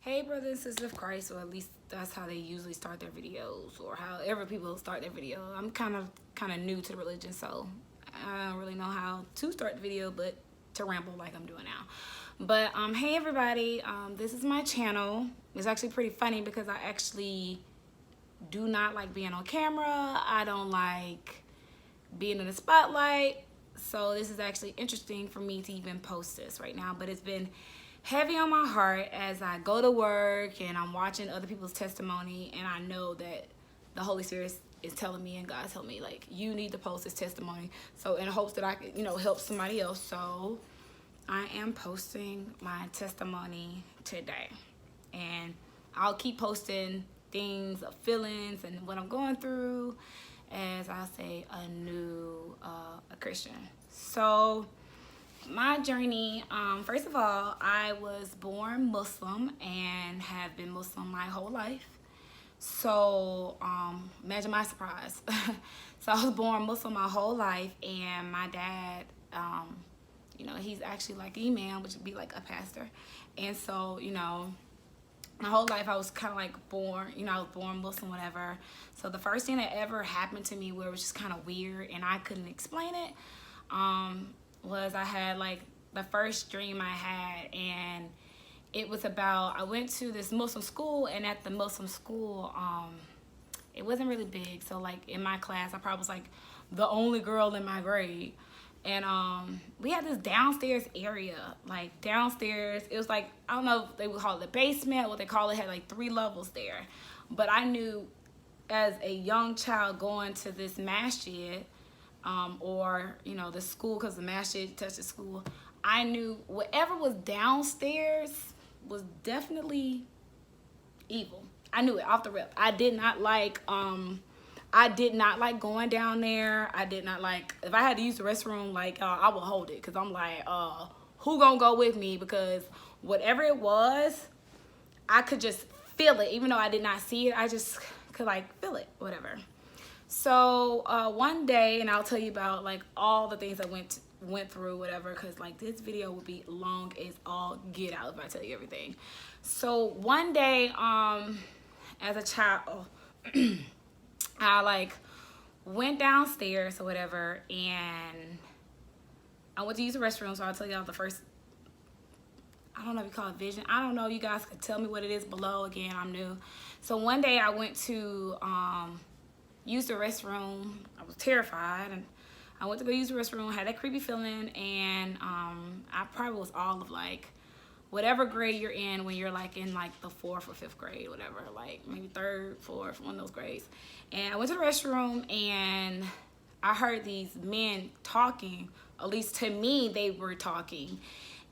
Hey brothers and sisters of Christ, or at least that's how they usually start their videos, or however people start their video. I'm kind of new to religion, so I don't really know how to start the video, but to ramble like I'm doing now. But hey everybody, this is my channel. It's actually pretty funny because I actually do not like being on camera. I don't like being in the spotlight. So this is actually interesting for me to even post this right now, but it's been heavy on my heart as I go to work and I'm watching other people's testimony, and I know that the Holy Spirit is telling me and God's telling me, like, you need to post this testimony. So in hopes that I could, help somebody else. So I am posting my testimony today, and I'll keep posting things of feelings and what I'm going through as I say a new a Christian. So my journey, first of all, I was born Muslim and have been Muslim my whole life. So imagine my surprise. So I was born Muslim my whole life, and my dad, he's actually like an imam, which would be like a pastor. And so, my whole life I was kind of like born, I was born Muslim, whatever. So the first thing that ever happened to me where it was just kind of weird and I couldn't explain it, was I had like the first dream I had, and it was about, I went to this Muslim school, and at the Muslim school, it wasn't really big. So like in my class, I probably was like the only girl in my grade. And we had this downstairs area, like downstairs. It was like, I don't know if they would call it the basement, what they call it, had like 3 levels there. But I knew as a young child going to this masjid, or the school, because the masjid touched the school, I knew whatever was downstairs was definitely evil. I knew it off the rip. I did not like going down there. I did not like, if I had to use the restroom, like I would hold it, because I'm like, who gonna go with me? Because whatever it was, I could just feel it. Even though I did not see it, I just could like feel it, whatever. So one day, and I'll tell you about like all the things I went through, whatever, because like this video would be long as all get out if I tell you everything. So one day, as a child, I like went downstairs or whatever, and I went to use the restroom. So I'll tell y'all the first, I don't know if you call it vision. I don't know. You guys could tell me what it is below. Again, I'm new. So one day I went to use the restroom. I was terrified, and I went to go use the restroom, had that creepy feeling, and I probably was all of like whatever grade you're in when you're like in like the 4th or 5th grade, whatever, like maybe 3rd, 4th, one of those grades. And I went to the restroom, and I heard these men talking. At least to me, they were talking,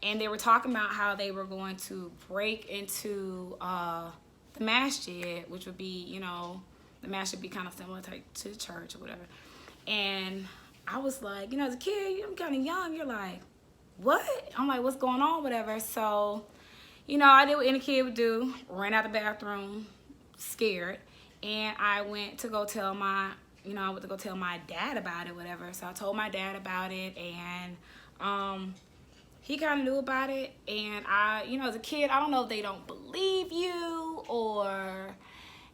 and they were talking about how they were going to break into the masjid, which would be, the masjid would be kind of similar to the church or whatever. And I was like, as a kid, I'm kind of young. You're like, what? I'm like, what's going on, whatever. So, I did what any kid would do, ran out the bathroom, scared. And I went to go tell my, dad about it, whatever. So I told my dad about it, and he kind of knew about it. And I, as a kid, I don't know if they don't believe you, or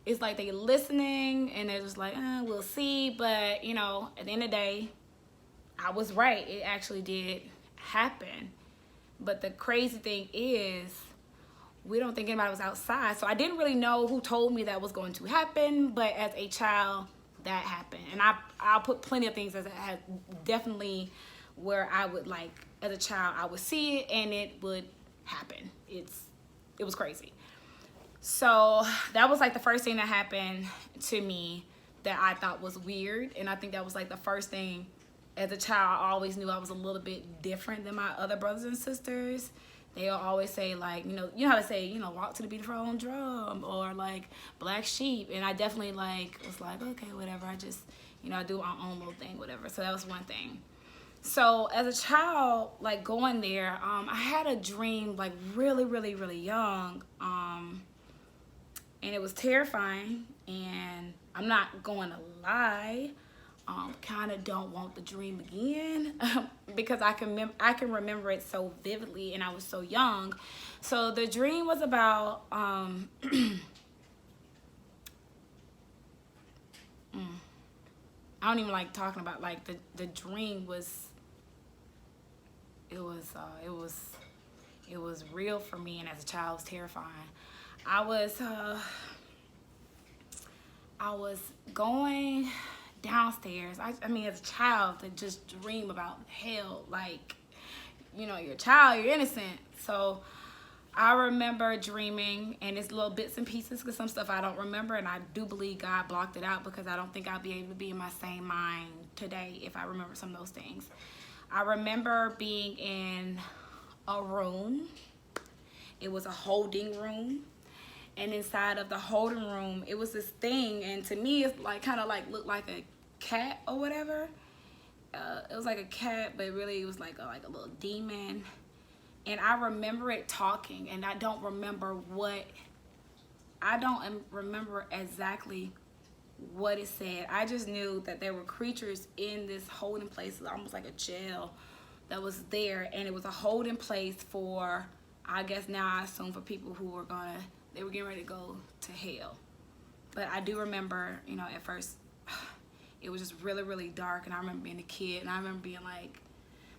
it's like they listening and they're just like, we'll see. But, at the end of the day, I was right. It actually did happen. But the crazy thing is, we don't think anybody was outside. So I didn't really know who told me that was going to happen. But as a child, that happened. And I'll put plenty of things as definitely where I would like, as a child, I would see it and it would happen. It was crazy. So that was like the first thing that happened to me that I thought was weird. And I think that was like the first thing. As a child, I always knew I was a little bit different than my other brothers and sisters. They'll always say, like, you know how to say, walk to the beat of our own drum, or like black sheep. And I definitely like was like, okay, whatever. I just, I do my own little thing, whatever. So that was one thing. So as a child, like going there, I had a dream like really, really, really young. And it was terrifying. And I'm not going to lie. kind of don't want the dream again because I can remember it so vividly, and I was so young. So the dream was about I don't even like talking about, like, the dream was, it was real for me, and as a child it was terrifying. I was going downstairs. I mean, as a child, to just dream about hell, like, you're a child, you're innocent. So I remember dreaming, and it's little bits and pieces, because some stuff I don't remember, and I do believe God blocked it out, because I don't think I'll be able to be in my same mind today if I remember some of those things. I remember being in a room. It was a holding room, and inside of the holding room, it was this thing, and to me, it's like kind of like looked like a cat or whatever. It was like a cat, but really it was like a little demon. And I remember it talking, and I don't remember exactly what it said. I just knew that there were creatures in this holding place, almost like a jail, that was there, and it was a holding place for, I guess now I assume, for people who were they were getting ready to go to hell. But I do remember, at first, it was just really, really dark, and I remember being a kid, and I remember being like,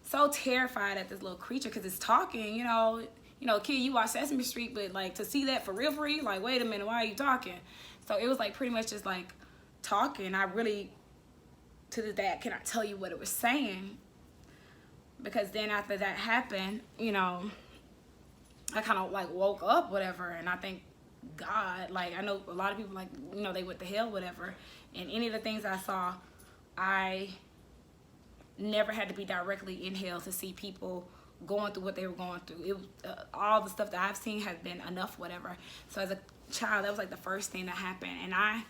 so terrified at this little creature, because it's talking, kid, you watch Sesame Street, but like to see that for real, like, wait a minute, why are you talking? So it was like pretty much just like talking. I really, to this day, I cannot tell you what it was saying, because then after that happened, I kind of like woke up, whatever, and I think God, like, I know a lot of people, like, they went to hell, whatever, and any of the things I saw, I never had to be directly in hell to see people going through what they were going through. It all the stuff that I've seen has been enough, whatever. So as a child, that was like the first thing that happened, and I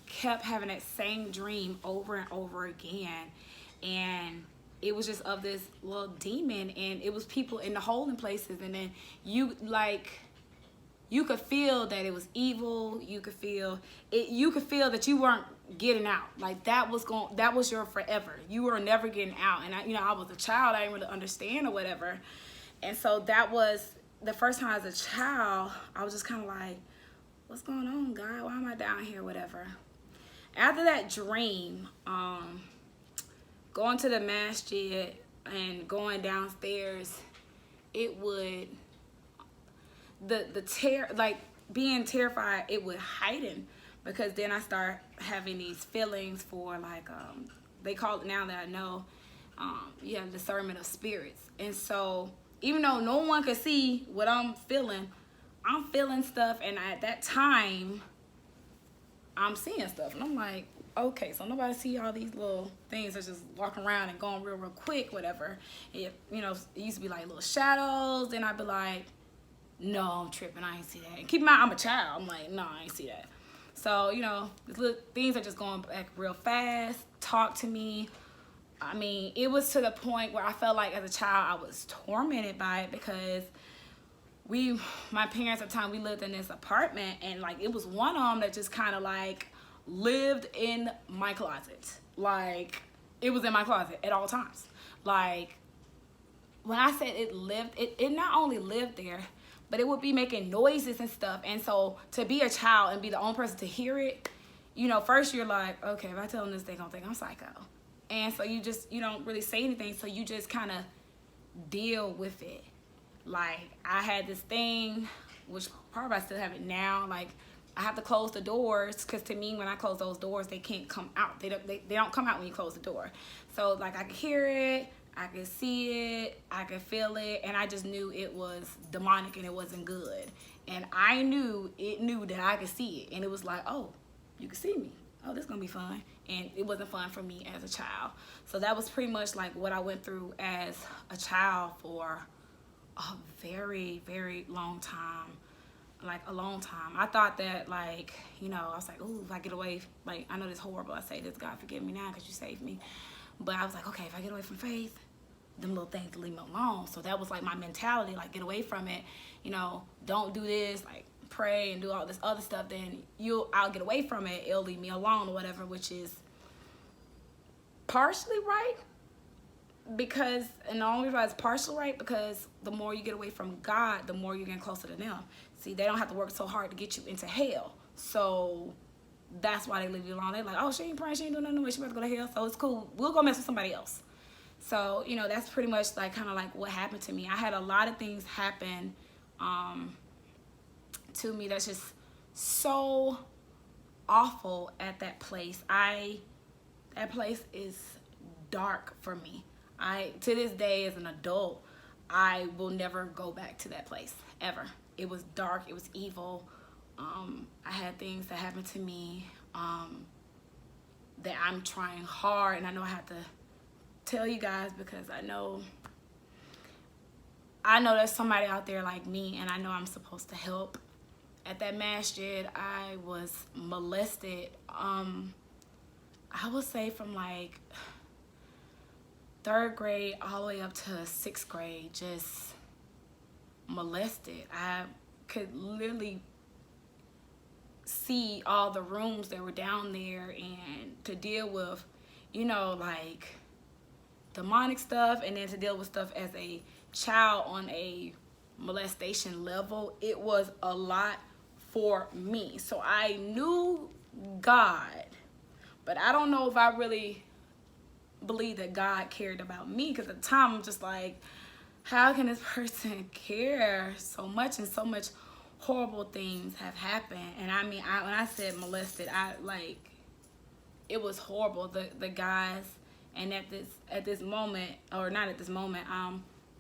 kept having that same dream over and over again, and it was just of this little demon, and it was people in the holding places, and then you could feel that it was evil. You could feel it. You could feel that you weren't getting out. Like that was your forever. You were never getting out. And I was a child. I didn't really understand or whatever. And so that was the first time as a child. I was just kind of like, what's going on, God? Why am I down here? Whatever. After that dream, going to the masjid and going downstairs, it would. Like being terrified, it would heighten, because then I start having these feelings for, like, they call it, now that I know, you have discernment of spirits. And so even though no one could see what I'm feeling stuff, and at that time I'm seeing stuff, and I'm like, okay, so nobody see all these little things that's just walking around and going real quick, whatever. It used to be like little shadows, then I'd be like, no, I'm tripping, I ain't see that. And keep in mind, I'm a child. I'm like, no, I ain't see that. So, these little things are just going back real fast. Talk to me. I mean, it was to the point where I felt like as a child, I was tormented by it, because my parents at the time, we lived in this apartment, and like it was one of them that just kind of like lived in my closet. Like it was in my closet at all times. Like when I said it not only lived there, but it would be making noises and stuff. And so to be a child and be the only person to hear it, first you're like, okay, if I tell them this, they're gonna think I'm psycho. And so you don't really say anything. So you just kind of deal with it. Like I had this thing, which probably I still have it now. Like I have to close the doors, because to me, when I close those doors, they can't come out. They don't come out when you close the door. So like I could hear it, I could see it, I could feel it, and I just knew it was demonic and it wasn't good. And I knew that I could see it, and it was like, oh, you can see me. Oh, this is gonna be fun. And it wasn't fun for me as a child. So that was pretty much like what I went through as a child for a very, very long time. Like a long time. I thought that, like, I was like, ooh, if I get away, like, I know this horrible, I say this, God forgive me now because you saved me. But I was like, okay, if I get away from faith, them little things leave me alone. So that was like my mentality, like, get away from it. Don't do this, like, pray and do all this other stuff, then I'll get away from it. It'll leave me alone or whatever, which is partially right, because, and the only reason why it's partially right, because the more you get away from God, the more you're getting closer to them. See, they don't have to work so hard to get you into hell. So that's why they leave you alone. They're like, oh, she ain't praying, she ain't doing nothing, she about to go to hell, so it's cool. We'll go mess with somebody else. So, you know, that's pretty much like kind of like what happened to me. I had a lot of things happen to me that's just so awful at that place. That place is dark for me. To this day as an adult, I will never go back to that place ever. It was dark, it was evil. I had things that happened to me that I'm trying hard, and I know I have to tell you guys because I know there's somebody out there like me, and I know I'm supposed to help. At that masjid, I was molested. I would say from like 3rd grade all the way up to 6th grade, just molested. I could literally see all the rooms that were down there, and to deal with, you know, like demonic stuff, and then to deal with stuff as a child on a molestation level, it was a lot for me. So I knew God, but I don't know if I really believe that God cared about me, because at the time I'm just like, how can this person care so much, and so much horrible things have happened. And I mean, when I said molested, it was horrible. The guys, and at this moment, or not at this moment,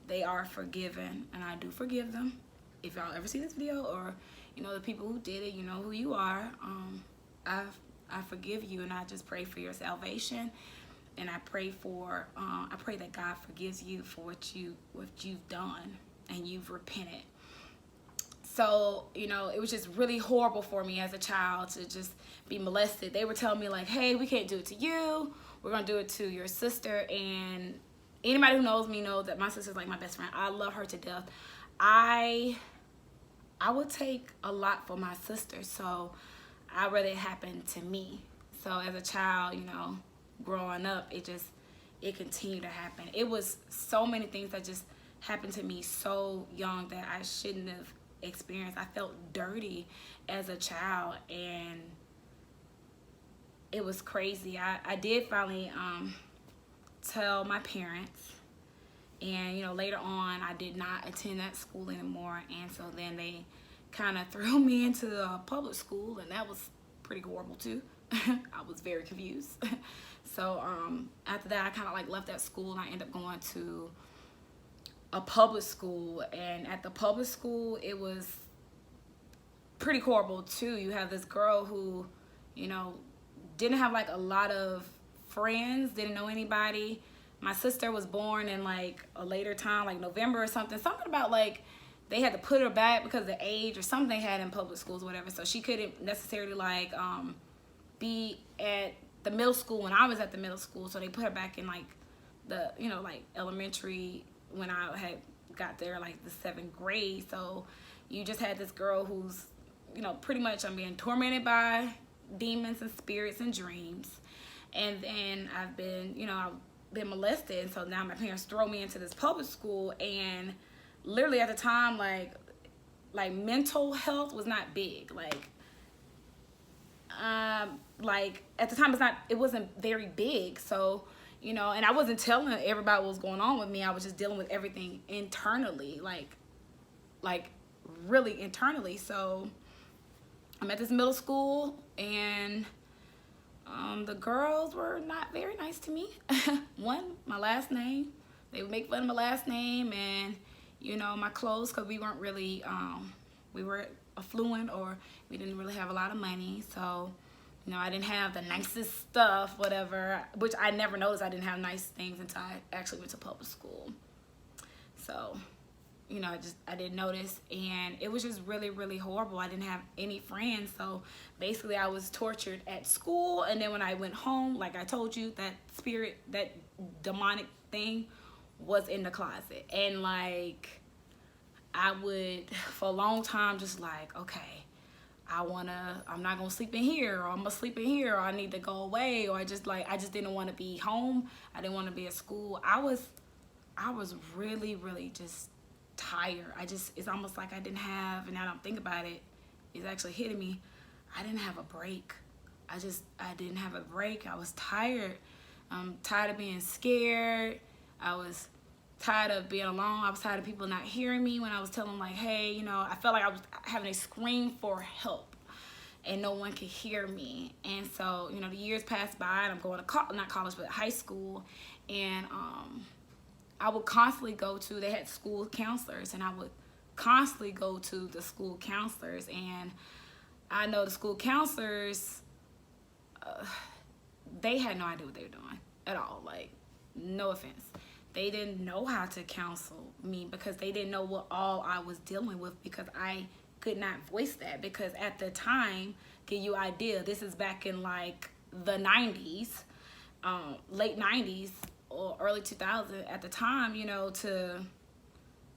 they are forgiven, and I do forgive them. If y'all ever see this video, or you know the people who did it, you know who you are. I forgive you, and I just pray for your salvation, and I pray that God forgives you for what you've done, and you've repented. So, you know, it was just really horrible for me as a child to just be molested. They were telling me like, hey, we can't do it to you, we're gonna do it to your sister. And anybody who knows me knows that my sister's like my best friend. I love her to death. I would take a lot for my sister, so I'd rather it happen to me. So as a child, you know, growing up, it continued to happen. It was so many things that just happened to me so young that I shouldn't have experienced. I felt dirty as a child, and it was crazy. I did finally tell my parents, and you know, later on I did not attend that school anymore, and so then they kind of threw me into a public school, and that was pretty horrible too. I was very confused. So after that, I kind of like left that school, and I ended up going to a public school. And at the public school, it was pretty horrible too. You have this girl who, you know, didn't have like a lot of friends, didn't know anybody. My sister was born in like a later time, like November or something about like they had to put her back because of the age or something they had in public schools or whatever, so she couldn't necessarily like be at the middle school when I was at the middle school. So they put her back in like the, you know, like elementary when I had got there, like the 7th grade. So you just had this girl who's, you know, pretty much I'm being tormented by demons and spirits and dreams. And then I've been, you know, I've been molested. And so now my parents throw me into this public school, and literally at the time, like mental health was not big. Like at the time it wasn't very big. So, you know, and I wasn't telling everybody what was going on with me. I was just dealing with everything internally, like really internally. So I'm at this middle school, and the girls were not very nice to me. One, my last name, they would make fun of my last name, and you know, my clothes, because we weren't really we were affluent, or we didn't really have a lot of money. So, you know, I didn't have the nicest stuff, whatever, which I never noticed I didn't have nice things until I actually went to public school. So, you know, I didn't notice, and it was just really, really horrible. I didn't have any friends, so basically I was tortured at school, and then when I went home, like I told you, that spirit, that demonic thing was in the closet. And like I would for a long time just like, okay, I'm not gonna sleep in here, or I'm gonna sleep in here, or I need to go away, or I just didn't want to be home. I didn't want to be at school. I was really, really just tired. It's almost like I didn't have, and now that I'm thinking about it, it's actually hitting me. I didn't have a break. I didn't have a break. I was tired. I'm tired of being scared. I was tired of being alone. I was tired of people not hearing me when I was telling them, like, hey, I felt like I was having a scream for help and no one could hear me. And so, the years passed by, and I'm going to not college, but high school. And I would constantly go to, they had school counselors, and I would constantly go to the school counselors. And I know the school counselors, they had no idea what they were doing at all. Like, no offense. They didn't know how to counsel me because they didn't know what all I was dealing with, because I could not voice that. Because at the time, give you an idea, this is back in like the 90s, late 90s or early 2000s. At the time, to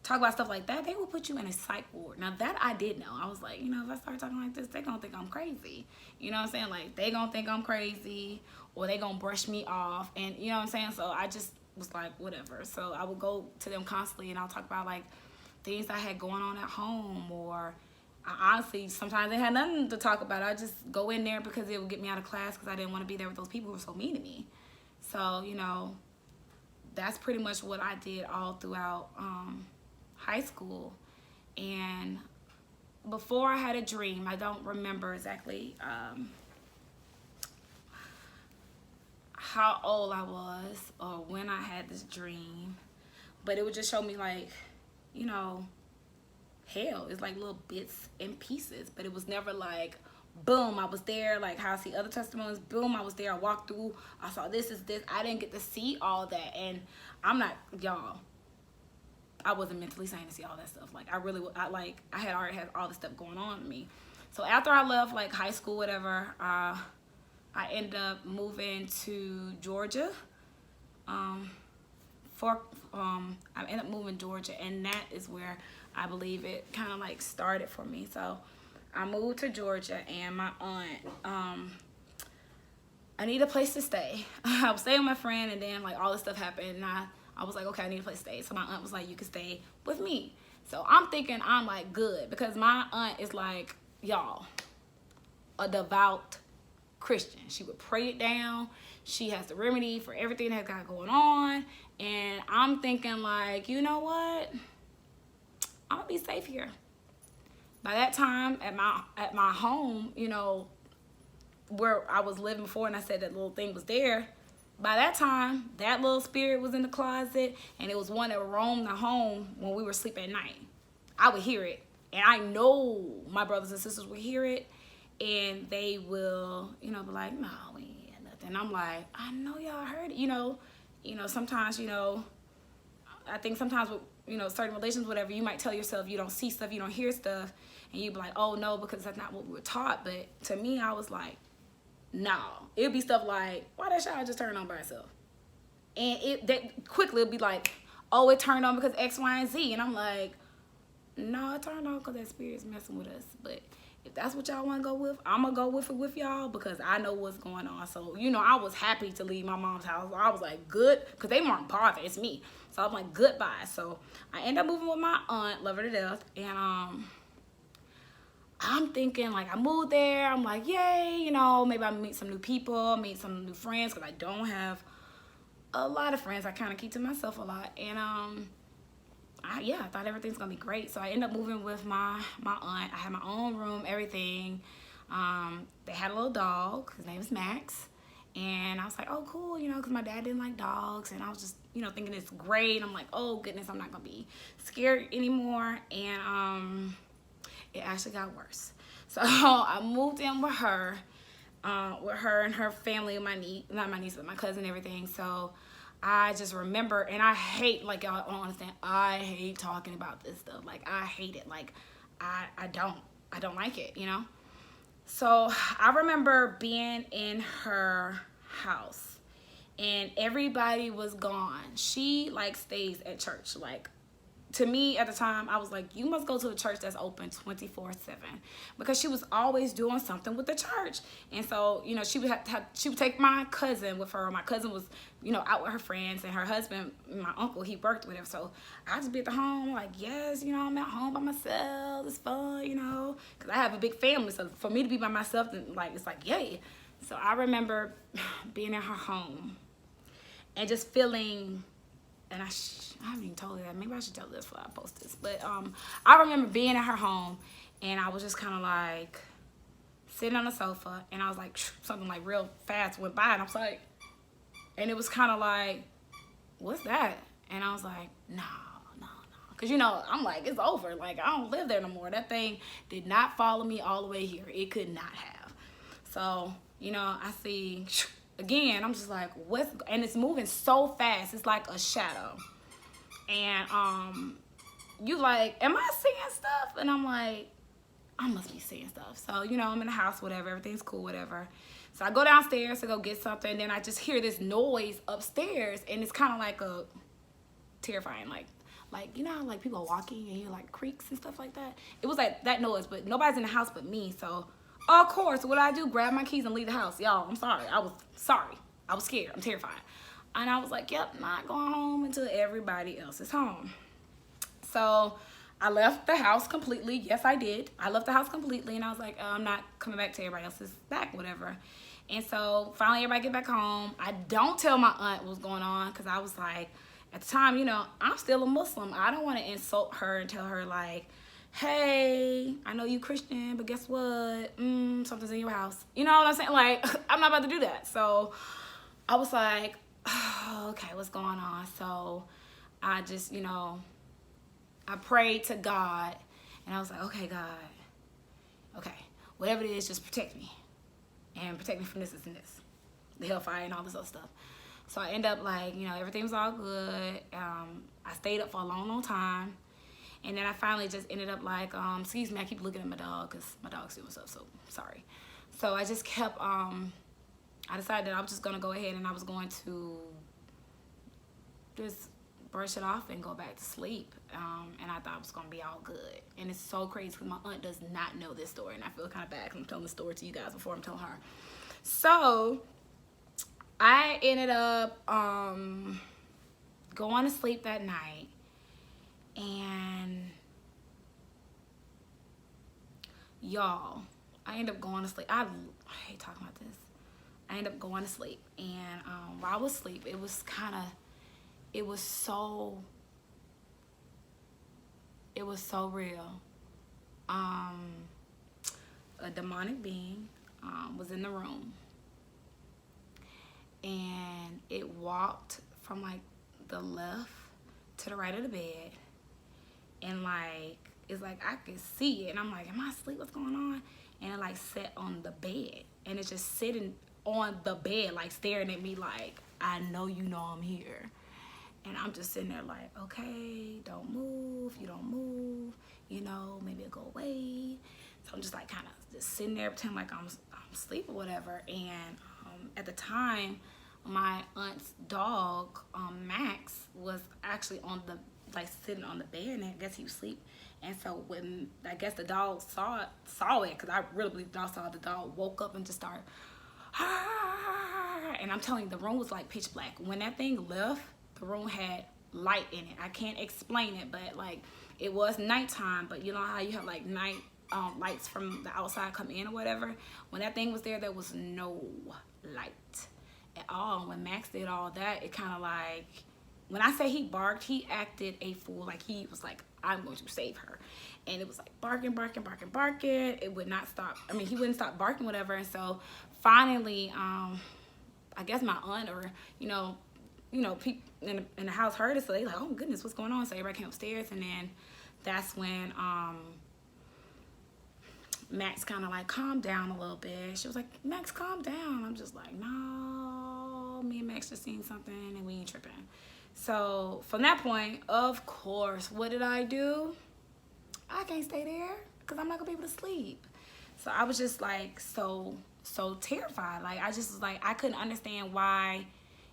talk about stuff like that, they would put you in a psych ward. Now that I did know. I was like, if I start talking like this, they gonna think I'm crazy. You know what I'm saying? Like, they gonna think I'm crazy, or they gonna brush me off. And you know what I'm saying? So I just was like, whatever. So I would go to them constantly, and I'll talk about like things I had going on at home, or I honestly, sometimes they had nothing to talk about. I just go in there because it would get me out of class, because I didn't want to be there with those people who were so mean to me. So, that's pretty much what I did all throughout high school. And before I had a dream, I don't remember exactly how old I was or when I had this dream, but it would just show me like, hell is like little bits and pieces, but it was never like, boom, I was there, like how I see other testimonies, boom, I was there, I walked through, I saw this is this. I didn't get to see all that. And I'm not, y'all, I wasn't mentally sane to see all that stuff. Like, I had already had all this stuff going on to me. So after I left like high school, whatever, I ended up moving to Georgia. I ended up moving to Georgia, and that is where I believe it kind of like started for me. So I moved to Georgia, and my aunt, I need a place to stay. I was staying with my friend, and then like all this stuff happened, and I was like, okay, I need a place to stay. So my aunt was like, you can stay with me. So I'm thinking I'm like good, because my aunt is like, y'all, a devout Christian. She would pray it down. She has the remedy for everything that's got going on. And I'm thinking like, you know what? I'm gonna be safe here. By that time, at my home, where I was living before, and I said that little thing was there. By that time, that little spirit was in the closet, and it was one that roamed the home when we were sleeping at night. I would hear it, and I know my brothers and sisters would hear it, and they will, be like, no, we ain't had nothing. And I'm like, I know y'all heard it. Sometimes, I think sometimes with, certain relations, whatever, you might tell yourself you don't see stuff, you don't hear stuff, and you be like, oh no, because that's not what we were taught. But to me, I was like, no. It'd be stuff like, why that shower just turned on by itself? And that quickly it'd be like, oh, it turned on because X, Y, and Z. And I'm like, no, it turned on because that spirit's messing with us. But if that's what y'all want to go with, I'm going to go with it with y'all, because I know what's going on. So, I was happy to leave my mom's house. I was like, good, because they weren't bothered. It's me. So I'm like, goodbye. So I ended up moving with my aunt, love her to death. And I'm thinking, like, I moved there. I'm like, yay, maybe I'll meet some new people, meet some new friends, because I don't have a lot of friends. I kind of keep to myself a lot. And I thought everything's gonna be great. So I ended up moving with my aunt. I had my own room, everything. They had a little dog. His name is Max. And I was like, oh, cool, because my dad didn't like dogs. And I was just, thinking it's great. I'm like, oh, goodness, I'm not gonna be scared anymore. And it actually got worse. So I moved in with her and her family, not my niece, but my cousin and everything. So I just remember, and I hate, like, y'all don't understand, I hate talking about this stuff. Like, I hate it. Like, I don't like it, So I remember being in her house, and everybody was gone. She, like, stays at church, like, to me at the time, I was like, you must go to a church that's open 24/7, because she was always doing something with the church. And so, you know, she would take my cousin with her. My cousin was, you know, out with her friends, and her husband, my uncle, he worked with her. So I just be at the home like, yes, you know, I'm at home by myself. It's fun, you know, because I have a big family. So for me to be by myself, then like, it's like, yay. So I remember being in her home and just feeling, and I haven't even told her that. Maybe I should tell this before I post this. But I remember being at her home, and I was just kind of like sitting on the sofa, and I was like, something like real fast went by, and I was like, and it was kind of like, what's that? And I was like, no. Because, you know, I'm like, it's over. Like, I don't live there no more. That thing did not follow me all the way here. It could not have. So, you know, I see, again, I'm just like, what's, and it's moving so fast. It's like a shadow. And you like, am I seeing stuff? And I'm like, I must be seeing stuff. So, you know, I'm in the house, whatever. Everything's cool, whatever. So I go downstairs to go get something. And then I just hear this noise upstairs. And it's kind of like a terrifying, like, you know how like people are walking and you like creaks and stuff like that? It was like that noise, but nobody's in the house but me. So, of course, what I do, grab my keys and leave the house. Y'all, I'm sorry. I was sorry. I was scared. I'm terrified. And I was like, yep, not going home until everybody else is home. So I left the house completely. Yes, I did. I left the house completely, and I was like, I'm not coming back to everybody else's back, whatever. And so finally everybody get back home. I don't tell my aunt what's going on, because I was like, at the time, you know, I'm still a Muslim. I don't want to insult her and tell her like, hey, I know you Christian, but guess what? Something's in your house. You know what I'm saying? Like, I'm not about to do that. So I was like, oh, okay, what's going on? So I just, you know, I prayed to God, and I was like, okay, God, okay, whatever it is, just protect me, and protect me from this and this, the hellfire and all this other stuff. So I end up like, you know, everything was all good. I stayed up for a long time. And then I finally just ended up like, excuse me, I keep looking at my dog because my dog's doing stuff, so sorry. So I just kept, I decided that I was just going to go ahead and I was going to just brush it off and go back to sleep. And I thought it was going to be all good. And it's so crazy because my aunt does not know this story. And I feel kind of bad because I'm telling the story to you guys before I'm telling her. So I ended up going to sleep that night, and y'all, I ended up going to sleep. I hate talking about this. I ended up going to sleep, and while I was asleep, it was so real. A demonic being was in the room. And it walked from like the left to the right of the bed, and like it's like I could see it, and I'm like, am I asleep? What's going on? And it like sat on the bed, and it's just sitting on the bed, like staring at me, like, I know you know I'm here. And I'm just sitting there like, okay, don't move. You don't move, you know, maybe it'll go away. So I'm just like kind of just sitting there pretending like I'm asleep or whatever. And at the time, my aunt's dog, Max, was actually on the, like, sitting on the bed, and I guess he was asleep. And so when, I guess the dog saw it, because I really believe the dog saw it, the dog woke up and just started, and I'm telling you, the room was like pitch black. When that thing left, the room had light in it. I can't explain it, but like, it was nighttime, but you know how you have like night lights from the outside come in or whatever? When that thing was there, there was no light at all. When Max did all that, it kind of like, when I say he barked, he acted a fool. Like, he was like, I'm going to save her. And it was like barking, barking, barking, barking. It would not stop. I mean, he wouldn't stop barking, whatever. And so finally, I guess my aunt, or people in the house heard it, so they like, oh goodness, what's going on? So everybody came upstairs, and then that's when Max kind of like calmed down a little bit. She was like, Max, calm down. I'm just like, no, me and Max just seen something and we ain't tripping. So from that point, of course, what did I do? I can't stay there because I'm not gonna be able to sleep. So I was just like so terrified. Like, I just was like, I couldn't understand why,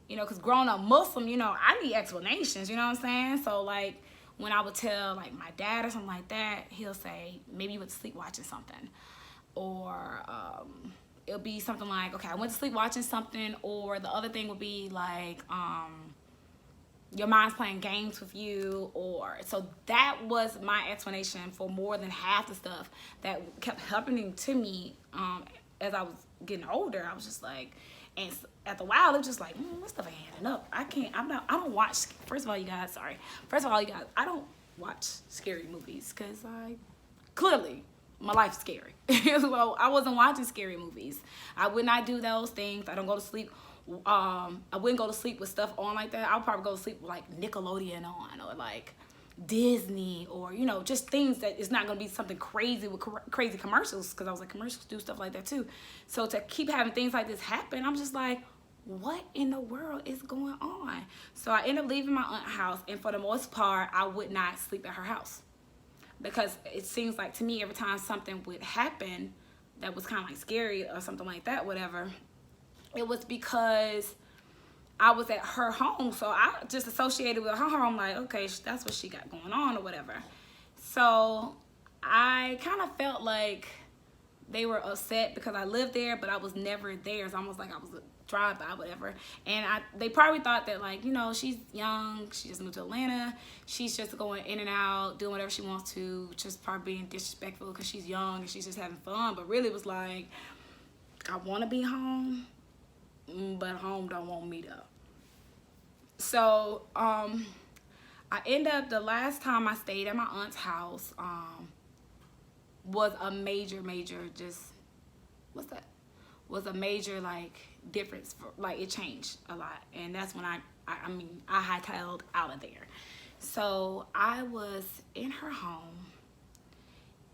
because growing up Muslim, I need explanations, you know what I'm saying? So like, when I would tell like my dad or something like that, he'll say, maybe you went to sleep watching something. Or it'll be something like, okay, I went to sleep watching something. Or the other thing would be like, your mind's playing games with you. Or so that was my explanation for more than half the stuff that kept happening to me as I was getting older. I was just like, and after a while, it was just like, this stuff ain't adding up. I don't watch, first of all, you guys, I don't watch scary movies because clearly, my life's scary. So I wasn't watching scary movies. I would not do those things. I don't go to sleep. I wouldn't go to sleep with stuff on like that. I would probably go to sleep with like Nickelodeon on, or like Disney, or just things that it's not going to be something crazy with crazy commercials, because I was like, commercials do stuff like that too. So to keep having things like this happen, I'm just like, what in the world is going on? So I ended up leaving my aunt's house, and for the most part, I would not sleep at her house, because it seems like to me every time something would happen that was kind of like scary or something like that, whatever, it was because I was at her home. So I just associated with her home, like, okay, that's what she got going on or whatever. So I kind of felt like they were upset because I lived there, but I was never there. It's almost like I was a drive-by, whatever. And they probably thought that, like, she's young, she just moved to Atlanta, she's just going in and out, doing whatever she wants to, just probably being disrespectful because she's young and she's just having fun. But really it was like, I want to be home, but home don't want me to. So I end up, the last time I stayed at my aunt's house was a major was a major like difference for, like, it changed a lot. And that's when I hightailed out of there. So I was in her home,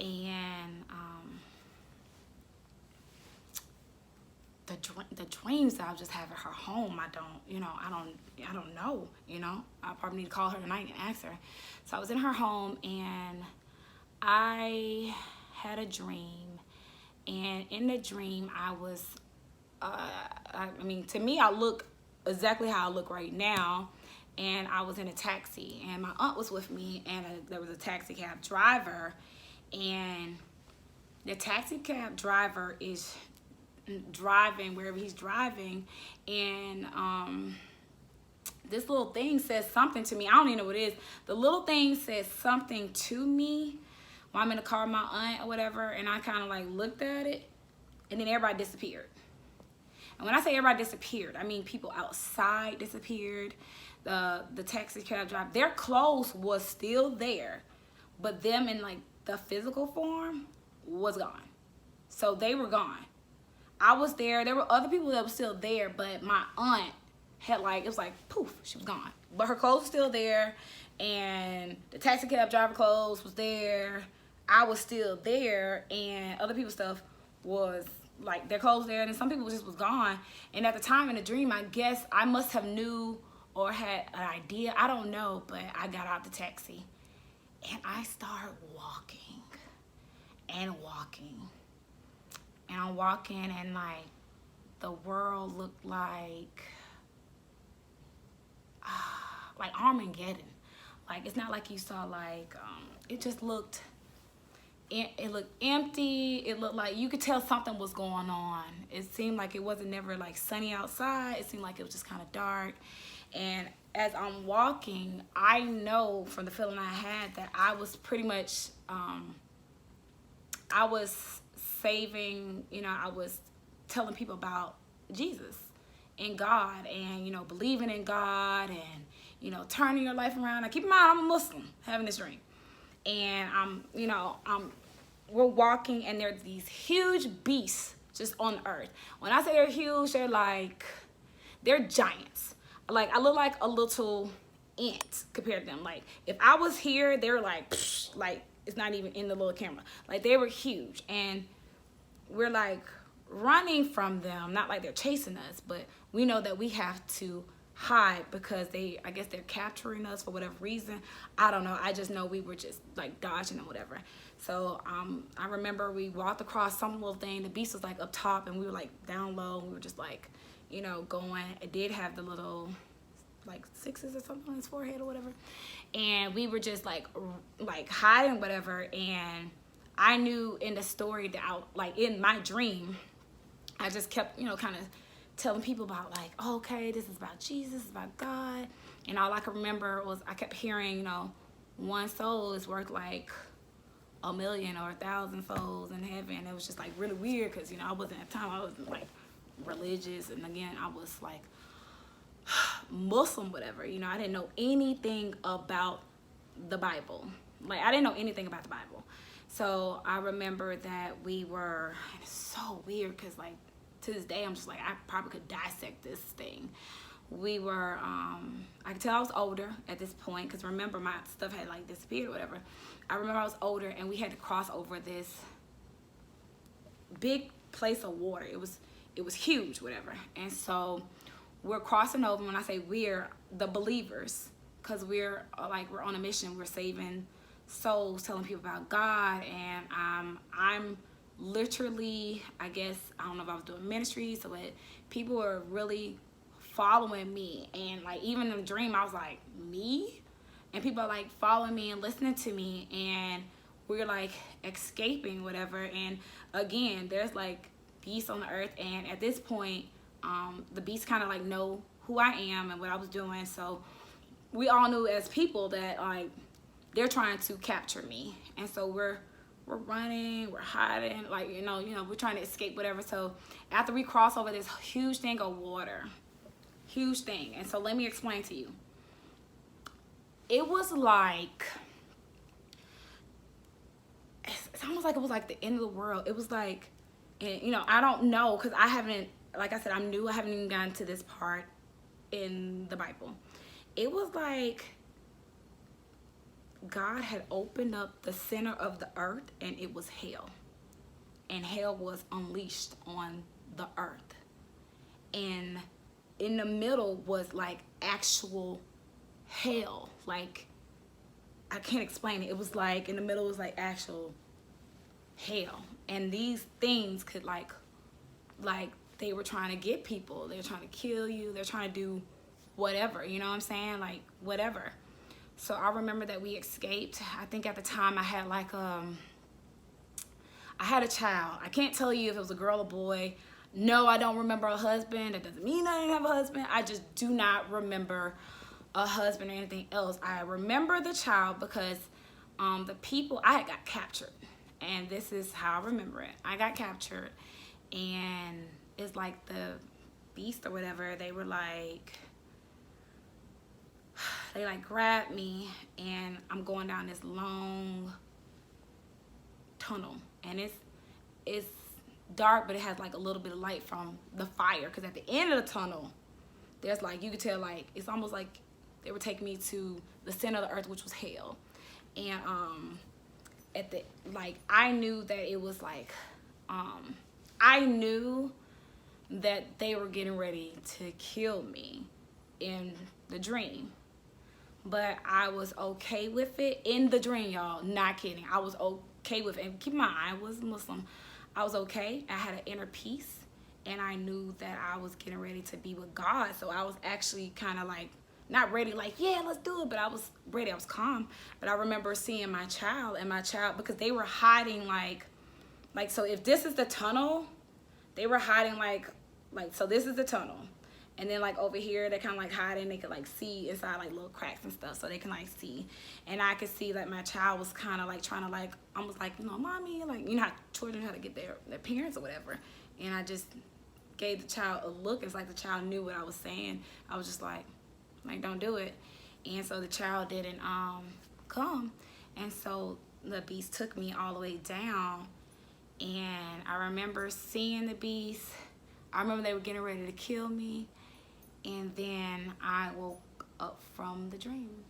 and the dreams that I was just having her home, I don't know, I probably need to call her tonight and ask her. So I was in her home, and I had a dream, and in the dream I was, to me, I look exactly how I look right now, and I was in a taxi, and my aunt was with me, and there was a taxi cab driver, and the taxi cab driver is driving wherever he's driving, and this little thing says something to me. I don't even know what it is. The little thing says something to me while I'm in the car with my aunt or whatever, and I kind of like looked at it, and then everybody disappeared. And when I say everybody disappeared, I mean people outside disappeared. The taxi cab driver, their clothes was still there, but them in like the physical form was gone. So they were gone. I was there. There were other people that were still there, but my aunt had it was like poof, she was gone. But her clothes were still there, and the taxi cab driver clothes was there. I was still there, and other people's stuff was like their clothes there, and then some people just was gone. And at the time in the dream, I guess I must have knew or had an idea. I don't know, but I got out the taxi, and I started walking and walking. And I'm walking, and like the world looked like Armageddon. Like, it's not like you saw like it just looked, it looked empty. It looked like you could tell something was going on. It seemed like it wasn't never like sunny outside. It seemed like it was just kind of dark. And as I'm walking, I know from the feeling I had that I was pretty much I was saving, I was telling people about Jesus and God, and believing in God, and turning your life around. Now keep in mind, I'm a Muslim having this dream, and we're walking, and there's these huge beasts just on the earth. When I say they're huge, they're giants. Like, I look like a little ant compared to them. Like, if I was here, they were like it's not even in the little camera. Like, they were huge, and we're like running from them. Not like they're chasing us, but we know that we have to hide because I guess they're capturing us for whatever reason. I don't know. I just know we were just like dodging them, whatever. So I remember we walked across some little thing. The beast was like up top, and we were like down low. And we were just like, going. It did have the little like sixes or something on his forehead or whatever. And we were just like hiding, whatever. And I knew in the story that like in my dream, I just kept, kind of telling people about like, oh, okay, this is about Jesus, this is about God. And all I could remember was I kept hearing, one soul is worth like 1,000,000 or 1,000 souls in heaven. It was just like really weird because, I wasn't at the time, I wasn't like religious. And again, I was like Muslim, whatever. I didn't know anything about the Bible. Like, I didn't know anything about the Bible. So I remember that we were, and it's so weird because like to this day, I'm just like, I probably could dissect this thing. We were, I could tell I was older at this point because remember my stuff had like disappeared or whatever. I remember I was older and we had to cross over this big place of water. It was huge, whatever. And so we're crossing over. When I say we're, the believers, because we're on a mission. We're saving souls, telling people about God. And I'm literally, I guess, I don't know if I was doing ministry, so people were really following me. And like even in the dream, I was like, me? And people are like following me and listening to me, and we're like escaping, whatever. And again, there's like beasts on the earth, and at this point, the beasts kind of like know who I am and what I was doing. So we all knew as people that like they're trying to capture me, and so we're running, we're hiding, like we're trying to escape, whatever. So after we cross over this huge thing of water, huge thing, and so let me explain to you. It was like, it's almost like it was like the end of the world. It was like, and I don't know, because I haven't, like I said, I'm new. I haven't even gotten to this part in the Bible. It was like God had opened up the center of the earth, and it was hell. And hell was unleashed on the earth. And in the middle was like actual hell. Like, I can't explain it. It was like in the middle was like actual hell. And these things could like they were trying to get people. They're trying to kill you. They're trying to do whatever, you know what I'm saying? Like whatever. So I remember that we escaped. I think at the time I had like I had a child. I can't tell you if it was a girl or boy. No, I don't remember a husband. That doesn't mean I didn't have a husband. I just do not remember a husband or anything else. I remember the child because the people, I had got captured. And this is how I remember it. I got captured, and it's like the beast or whatever, they were like, they like grabbed me, and I'm going down this long tunnel, and it's dark, but it has like a little bit of light from the fire, because at the end of the tunnel there's like, you could tell like it's almost like they were taking me to the center of the earth, which was hell. And at the, like, I knew that it was like I knew that they were getting ready to kill me in the dream, but I was okay with it in the dream, y'all, not kidding. I was okay with it. And keep in mind, I was Muslim. I was okay. I had an inner peace, and I knew that I was getting ready to be with God. So I was actually kind of like, not ready, like, yeah, let's do it, but I was ready. I was calm. But I remember seeing my child, because they were hiding like, so if this is the tunnel, they were hiding like, so this is the tunnel. And then like over here, they kind of like hiding. They could like see inside like little cracks and stuff, so they can like see. And I could see that my child was kind of like trying to like, almost like, mommy, like, how children how to get their parents or whatever. And I just gave the child a look. It's like the child knew what I was saying. I was just like, don't do it. And so the child didn't come. And so the beast took me all the way down. And I remember seeing the beast. I remember they were getting ready to kill me. And then I woke up from the dream.